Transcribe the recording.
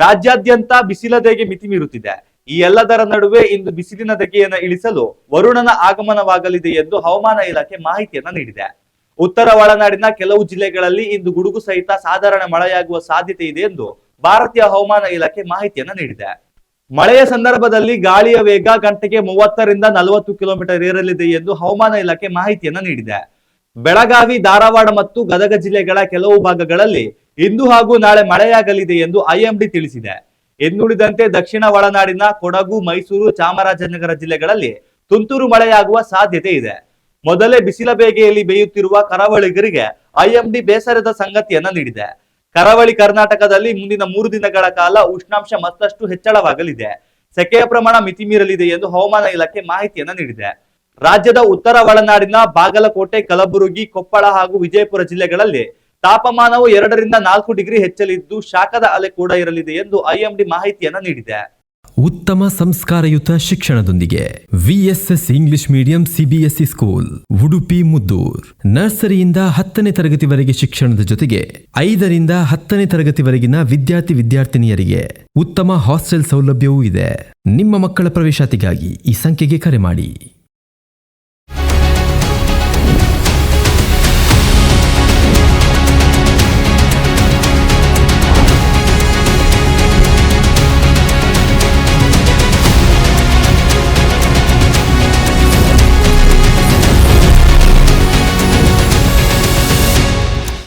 ರಾಜ್ಯಾದ್ಯಂತ ಬಿಸಿಲ ಧಗೆ ಮಿತಿ ಮೀರುತ್ತಿದೆ. ಈ ಎಲ್ಲದರ ನಡುವೆ ಇಂದು ಬಿಸಿಲಿನ ಧಗೆಯನ್ನು ಇಳಿಸಲು ವರುಣನ ಆಗಮನವಾಗಲಿದೆ ಎಂದು ಹವಾಮಾನ ಇಲಾಖೆ ಮಾಹಿತಿಯನ್ನ ನೀಡಿದೆ. ಉತ್ತರ ಒಳನಾಡಿನ ಕೆಲವು ಜಿಲ್ಲೆಗಳಲ್ಲಿ ಇಂದು ಗುಡುಗು ಸಹಿತ ಸಾಧಾರಣ ಮಳೆಯಾಗುವ ಸಾಧ್ಯತೆ ಇದೆ ಎಂದು ಭಾರತೀಯ ಹವಾಮಾನ ಇಲಾಖೆ ಮಾಹಿತಿಯನ್ನ ನೀಡಿದೆ. ಮಳೆಯ ಸಂದರ್ಭದಲ್ಲಿ ಗಾಳಿಯ ವೇಗ ಗಂಟೆಗೆ 30ರಿಂದ 40 ಕಿಲೋಮೀಟರ್ ಇರಲಿದೆ ಎಂದು ಹವಾಮಾನ ಇಲಾಖೆ ಮಾಹಿತಿಯನ್ನ ನೀಡಿದೆ. ಬೆಳಗಾವಿ, ಧಾರವಾಡ ಮತ್ತು ಗದಗ ಜಿಲ್ಲೆಗಳ ಕೆಲವು ಭಾಗಗಳಲ್ಲಿ ಇಂದು ಹಾಗೂ ನಾಳೆ ಮಳೆಯಾಗಲಿದೆ ಎಂದು ಐಎಂಡಿ ತಿಳಿಸಿದೆ. ಇನ್ನುಳಿದಂತೆ ದಕ್ಷಿಣ ಒಳನಾಡಿನ ಕೊಡಗು, ಮೈಸೂರು, ಚಾಮರಾಜನಗರ ಜಿಲ್ಲೆಗಳಲ್ಲಿ ತುಂತುರು ಮಳೆಯಾಗುವ ಸಾಧ್ಯತೆ ಇದೆ. ಮೊದಲೇ ಬಿಸಿಲ ಬೇಗೆಯಲ್ಲಿ ಬೇಯುತ್ತಿರುವ ಕರಾವಳಿಗರಿಗೆ ಐಎಂಡಿ ಬೇಸರದ ಸಂಗತಿಯನ್ನ ನೀಡಿದೆ. ಕರಾವಳಿ ಕರ್ನಾಟಕದಲ್ಲಿ ಮುಂದಿನ 3 ದಿನಗಳ ಕಾಲ ಉಷ್ಣಾಂಶ ಮತ್ತಷ್ಟು ಹೆಚ್ಚಳವಾಗಲಿದೆ. ಸೆಕೆಯ ಪ್ರಮಾಣ ಮಿತಿ ಮೀರಲಿದೆ ಎಂದು ಹವಾಮಾನ ಇಲಾಖೆ ಮಾಹಿತಿಯನ್ನ ನೀಡಿದೆ. ರಾಜ್ಯದ ಉತ್ತರ ಒಳನಾಡಿನ ಬಾಗಲಕೋಟೆ, ಕಲಬುರಗಿ, ಕೊಪ್ಪಳ ಹಾಗೂ ವಿಜಯಪುರ ಜಿಲ್ಲೆಗಳಲ್ಲಿ ತಾಪಮಾನವು 2ರಿಂದ 4 ಡಿಗ್ರಿ ಹೆಚ್ಚಲಿದ್ದು ಶಾಖದ ಅಲೆ ಕೂಡ ಇರಲಿದೆ ಎಂದು ಐಎಂಡಿ ಮಾಹಿತಿಯನ್ನ ನೀಡಿದೆ. ಉತ್ತಮ ಸಂಸ್ಕಾರಯುತ ಶಿಕ್ಷಣದೊಂದಿಗೆ VSS English medium CBSE school Udupi Muddur. ನರ್ಸರಿಯಿಂದ 10ನೇ ತರಗತಿವರೆಗೆ ಶಿಕ್ಷಣದ ಜೊತೆಗೆ 5ರಿಂದ 10ನೇ ತರಗತಿವರೆಗಿನ ವಿದ್ಯಾರ್ಥಿನಿಯರಿಗೆ ಉತ್ತಮ ಹಾಸ್ಟೆಲ್ ಸೌಲಭ್ಯವೂ ಇದೆ. ನಿಮ್ಮ ಮಕ್ಕಳ ಪ್ರವೇಶಾತಿಗಾಗಿ ಈ ಸಂಖ್ಯೆಗೆ ಕರೆ ಮಾಡಿ.